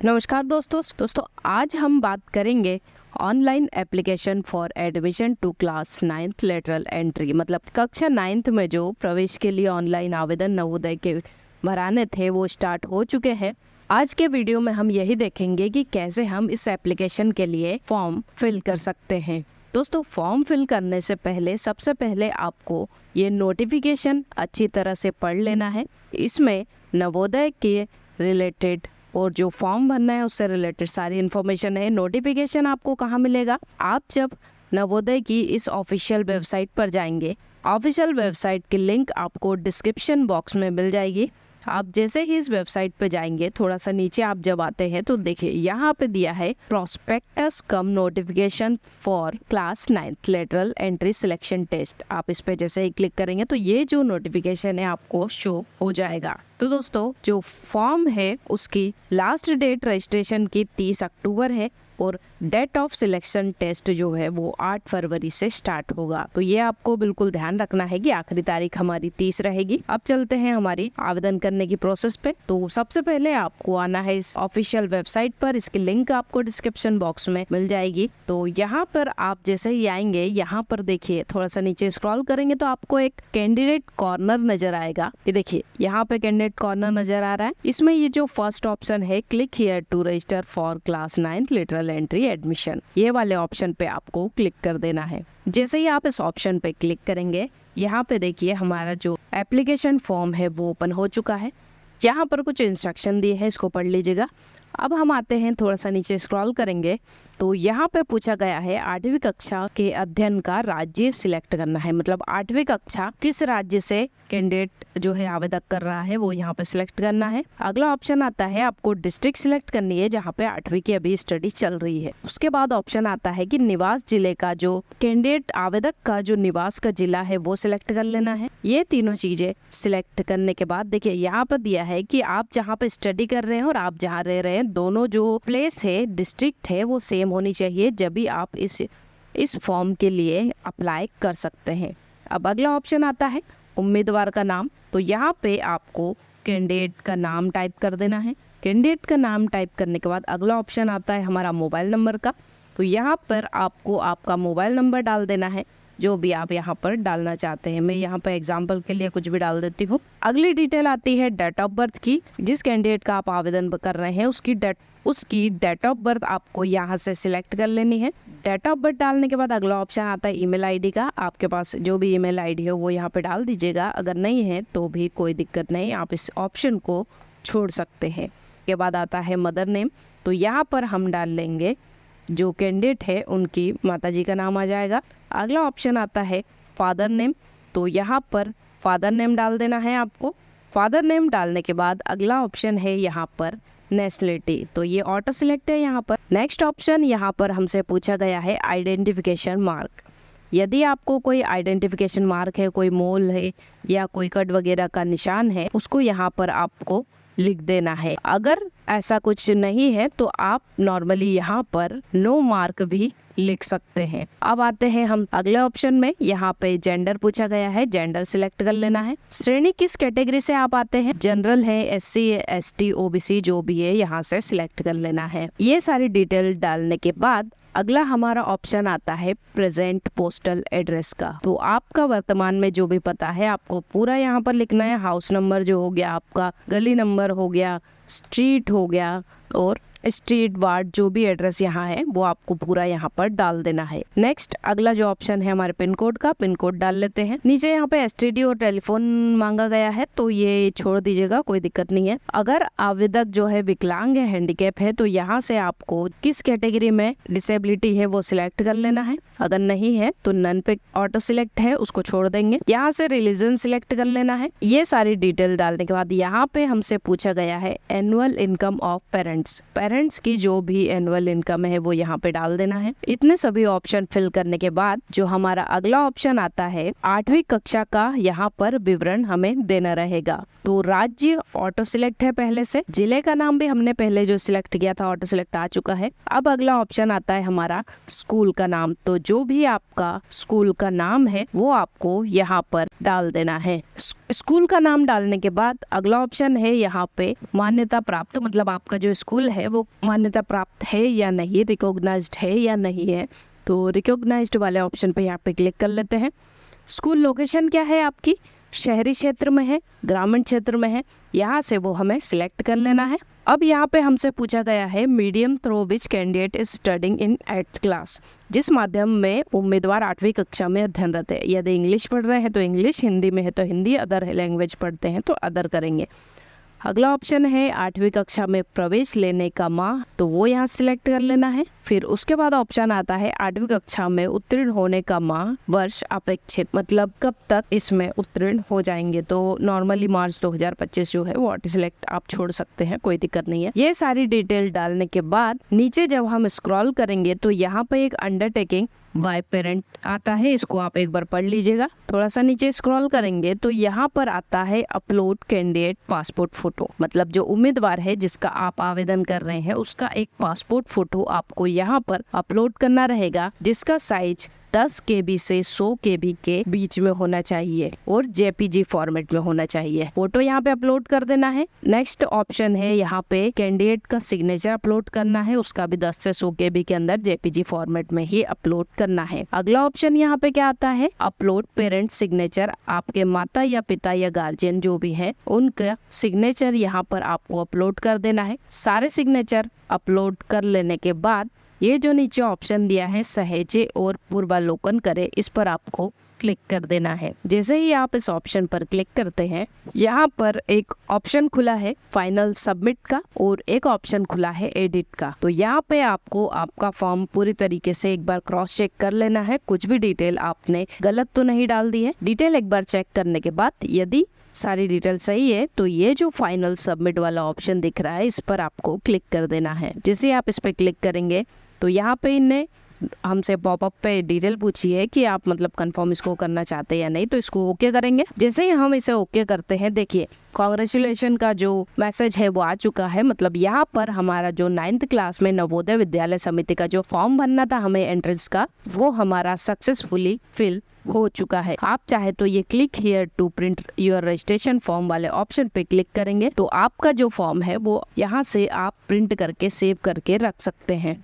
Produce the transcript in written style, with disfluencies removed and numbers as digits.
नमस्कार दोस्तों आज हम बात करेंगे online application for admission to class 9th lateral entry. मतलब कक्षा 9th में जो प्रवेश के लिए ऑनलाइन आवेदन नवोदय के भराने थे वो स्टार्ट हो चुके हैं। आज के वीडियो में हम यही देखेंगे कि कैसे हम इस एप्लीकेशन के लिए फॉर्म फिल कर सकते हैं। दोस्तों, फॉर्म फिल करने से पहले सबसे पहले आपको ये नोटिफिकेशन अच्छी तरह से पढ़ लेना है। इसमें नवोदय के रिलेटेड और जो फॉर्म भरना है उससे रिलेटेड सारी इन्फॉर्मेशन है। नोटिफिकेशन आपको कहाँ मिलेगा? आप जब नवोदय की इस ऑफिशियल वेबसाइट पर जाएंगे, ऑफिशियल वेबसाइट की लिंक आपको डिस्क्रिप्शन बॉक्स में मिल जाएगी। आप जैसे ही इस वेबसाइट पे जाएंगे, थोड़ा सा नीचे आप जब आते हैं तो देखिए यहाँ पे दिया है prospectus cum notification for class 9th lateral entry selection test. आप इस पे जैसे ही क्लिक करेंगे तो ये जो नोटिफिकेशन है आपको शो हो जाएगा। तो दोस्तों, जो फॉर्म है उसकी लास्ट डेट रजिस्ट्रेशन की 30 अक्टूबर है और डेट ऑफ सिलेक्शन टेस्ट जो है वो 8 फरवरी से स्टार्ट होगा। तो ये आपको बिल्कुल ध्यान रखना है कि आखिरी तारीख हमारी 30 रहेगी। अब चलते हैं हमारी आवेदन करने की प्रोसेस पे। तो सबसे पहले आपको आना है इस ऑफिशियल वेबसाइट पर। इसकी लिंक आपको डिस्क्रिप्शन बॉक्स में मिल जाएगी। तो यहाँ पर आप जैसे ही आएंगे, यहाँ पर देखिए थोड़ा सा नीचे स्क्रॉल करेंगे तो आपको एक कैंडिडेट कॉर्नर नजर आएगा। ये देखिए यहाँ पे कैंडिडेट कॉर्नर नजर आ रहा है। इसमें ये जो फर्स्ट ऑप्शन है click here to register for class 9th lateral entry admission, ये वाले ऑप्शन पे आपको क्लिक कर देना है। जैसे ही आप इस ऑप्शन पे क्लिक करेंगे, यहाँ पे देखिए हमारा जो एप्लीकेशन फॉर्म है वो ओपन हो चुका है। यहाँ पर कुछ इंस्ट्रक्शन दिए हैं, इसको पढ़ लीजिएगा। अब हम आते हैं, थोड़ा सा नीचे स्क्रॉल करेंगे तो यहाँ पे पूछा गया है 8वीं कक्षा के अध्ययन का राज्य सिलेक्ट करना है। मतलब 8वीं कक्षा किस राज्य से कैंडिडेट जो है आवेदक कर रहा है वो यहाँ पे सिलेक्ट करना है। अगला ऑप्शन आता है आपको डिस्ट्रिक्ट सिलेक्ट करनी है जहाँ पे 8वीं की अभी स्टडी चल रही है। उसके बाद ऑप्शन आता है कि निवास जिले का, जो कैंडिडेट आवेदक का जो निवास का जिला है वो सिलेक्ट कर लेना है। ये तीनों चीजें सिलेक्ट करने के बाद देखिए यहाँ पर दिया है कि आप जहाँ पे स्टडी कर रहे हैं और आप जहाँ रह रहे हैं, दोनों जो प्लेस है, डिस्ट्रिक्ट है, वो सेम होनी चाहिए, जब भी आप इस फॉर्म के लिए अप्लाई कर सकते हैं। अब अगला ऑप्शन आता है उम्मीदवार का नाम। तो यहाँ पे आपको कैंडिडेट का नाम टाइप कर देना है। कैंडिडेट का नाम टाइप करने के बाद अगला ऑप्शन आता है हमारा मोबाइल नंबर का। तो यहाँ पर आपको आपका मोबाइल नंबर डाल देना है, जो भी आप यहाँ पर डालना चाहते हैं। मैं यहाँ पर एग्जाम्पल के लिए कुछ भी डाल देती हूँ। अगली डिटेल आती है डेट ऑफ बर्थ की। जिस कैंडिडेट का आप आवेदन कर रहे हैं उसकी डेट ऑफ बर्थ आपको यहाँ से सिलेक्ट कर लेनी है। डेट ऑफ बर्थ डालने के बाद अगला ऑप्शन आता है ईमेल आईडी का। आपके पास जो भी ईमेल आईडी है वो यहाँ पे डाल दीजिएगा। अगर नहीं है तो भी कोई दिक्कत नहीं, आप इस ऑप्शन को छोड़ सकते हैं। के बाद आता है मदर नेम। तो यहाँ पर हम डाल लेंगे जो कैंडिडेट है उनकी माताजी का नाम आ जाएगा। अगला ऑप्शन आता है फादर नेम। तो यहाँ पर फादर नेम डाल देना है आपको। फादर नेम डालने के बाद अगला ऑप्शन है यहाँ पर नेशनलिटी। तो ये ऑटो सिलेक्ट है यहाँ पर। नेक्स्ट ऑप्शन यहाँ पर हमसे पूछा गया है आइडेंटिफिकेशन मार्क। यदि आपको कोई आइडेंटिफिकेशन मार्क है, कोई मोल है या कोई कट वगैरह का निशान है, उसको यहाँ पर आपको लिख देना है। अगर ऐसा कुछ नहीं है तो आप नॉर्मली यहाँ पर नो मार्क भी लिख सकते हैं। अब आते हैं हम अगले ऑप्शन में। यहाँ पे जेंडर पूछा गया है, जेंडर सिलेक्ट कर लेना है। श्रेणी किस कैटेगरी से आप आते हैं, जनरल है, SC ST OBC जो भी है, यहाँ से सिलेक्ट कर लेना है। ये सारी डिटेल डालने के बाद अगला हमारा ऑप्शन आता है प्रेजेंट पोस्टल एड्रेस का। तो आपका वर्तमान में जो भी पता है आपको पूरा यहाँ पर लिखना है। हाउस नंबर जो हो गया आपका, गली नंबर हो गया, स्ट्रीट हो गया और स्ट्रीट वार्ड जो भी एड्रेस यहाँ है वो आपको पूरा यहाँ पर डाल देना है। नेक्स्ट अगला जो ऑप्शन है हमारे पिन कोड का, पिन कोड डाल लेते हैं। नीचे यहाँ पे STD और टेलीफोन मांगा गया है तो ये छोड़ दीजिएगा, कोई दिक्कत नहीं है। अगर आवेदक जो है विकलांग है, हैंडीकैप है, तो यहाँ से आपको किस कैटेगरी में डिसेबिलिटी है वो सिलेक्ट कर लेना है। अगर नहीं है तो नन पे ऑटो सिलेक्ट है, उसको छोड़ देंगे। यहाँ से रिलीजन सिलेक्ट कर लेना है। ये सारी डिटेल डालने के बाद यहाँ पे हमसे पूछा गया है एनुअल इनकम ऑफ पेरेंट्स की जो भी एनुअल इनकम है वो यहाँ पे डाल देना है। इतने सभी ऑप्शन फिल करने के बाद जो हमारा अगला ऑप्शन आता है 8वीं कक्षा का, यहाँ पर विवरण हमें देना रहेगा। तो राज्य ऑटो सिलेक्ट है पहले से, जिले का नाम भी हमने पहले जो सिलेक्ट किया था ऑटो सिलेक्ट आ चुका है। अब अगला ऑप्शन आता है हमारा स्कूल का नाम। तो जो भी आपका स्कूल का नाम है वो आपको यहाँ पर डाल देना है। स्कूल का नाम डालने के बाद अगला ऑप्शन है यहाँ पे मान्यता प्राप्त, मतलब आपका जो स्कूल है वो मान्यता प्राप्त है या नहीं, रिकॉग्नाइज्ड है या नहीं है। तो रिकॉग्नाइज्ड वाले ऑप्शन पे यहाँ पे क्लिक कर लेते हैं। स्कूल लोकेशन क्या है आपकी, शहरी क्षेत्र में है, ग्रामीण क्षेत्र में है, यहाँ से वो हमें सिलेक्ट कर लेना है। अब यहाँ पे हमसे पूछा गया है medium through which candidate is studying in 8th class, जिस माध्यम में उम्मीदवार 8वीं कक्षा में अध्ययनरत है। यदि इंग्लिश पढ़ रहे हैं तो इंग्लिश, हिंदी में है तो हिंदी, अदर लैंग्वेज पढ़ते हैं तो अदर करेंगे। अगला ऑप्शन है 8वीं कक्षा में प्रवेश लेने का माह, तो वो यहाँ सिलेक्ट कर लेना है। फिर उसके बाद ऑप्शन आता है 8वीं कक्षा में उत्तीर्ण होने का माह, वर्ष अपेक्षित, मतलब कब तक इसमें उत्तीर्ण हो जाएंगे। तो नॉर्मली मार्च 2025 जो है वो ऑटो सिलेक्ट आप छोड़ सकते हैं, कोई दिक्कत नहीं है। ये सारी डिटेल डालने के बाद नीचे जब हम स्क्रॉल करेंगे तो यहाँ पे एक अंडरटेकिंग बाय पेरेंट आता है, इसको आप एक बार पढ़ लीजिएगा। थोड़ा सा नीचे स्क्रॉल करेंगे तो यहाँ पर आता है अपलोड कैंडिडेट पासपोर्ट फोटो, मतलब जो उम्मीदवार है जिसका आप आवेदन कर रहे हैं उसका एक पासपोर्ट फोटो आपको यहाँ पर अपलोड करना रहेगा, जिसका साइज 10 KB से 100 KB के बीच में होना चाहिए और JPG फॉर्मेट में होना चाहिए। फोटो यहाँ पे अपलोड कर देना है। नेक्स्ट ऑप्शन है यहाँ पे कैंडिडेट का सिग्नेचर अपलोड करना है, उसका भी 10 से 100 KB के अंदर JPG फॉर्मेट में ही अपलोड करना है। अगला ऑप्शन यहाँ पे क्या आता है, अपलोड पेरेंट सिग्नेचर, आपके माता या पिता या गार्जियन जो भी है उनका सिग्नेचर यहाँ पर आपको अपलोड कर देना है। सारे सिग्नेचर अपलोड कर लेने के बाद ये जो नीचे ऑप्शन दिया है सहेजे और पूर्वावलोकन करे, इस पर आपको क्लिक कर देना है। जैसे ही आप इस ऑप्शन पर क्लिक करते हैं यहाँ पर एक ऑप्शन खुला है फाइनल सबमिट का और एक ऑप्शन खुला है एडिट का। तो यहाँ पे आपको आपका फॉर्म पूरी तरीके से एक बार क्रॉस चेक कर लेना है, कुछ भी डिटेल आपने गलत तो नहीं डाल दी है। डिटेल एक बार चेक करने के बाद यदि सारी डिटेल सही है तो ये जो फाइनल सबमिट वाला ऑप्शन दिख रहा है इस पर आपको क्लिक कर देना है। जैसे आप इस पर क्लिक करेंगे तो यहाँ पे इन्हें हमसे पॉपअप पे डिटेल पूछी है कि आप मतलब कंफर्म इसको करना चाहते हैं या नहीं, तो इसको ओके करेंगे। जैसे ही हम इसे ओके करते हैं देखिए कांग्रेचुलेशन का जो मैसेज है वो आ चुका है, मतलब यहाँ पर हमारा जो 9th क्लास में नवोदय विद्यालय समिति का जो फॉर्म भरना था हमें एंट्रेंस का, वो हमारा सक्सेसफुली फिल हो चुका है। आप चाहे तो ये click here to print your registration form वाले ऑप्शन पे क्लिक करेंगे तो आपका जो फॉर्म है वो यहाँ से आप प्रिंट करके सेव करके रख सकते हैं।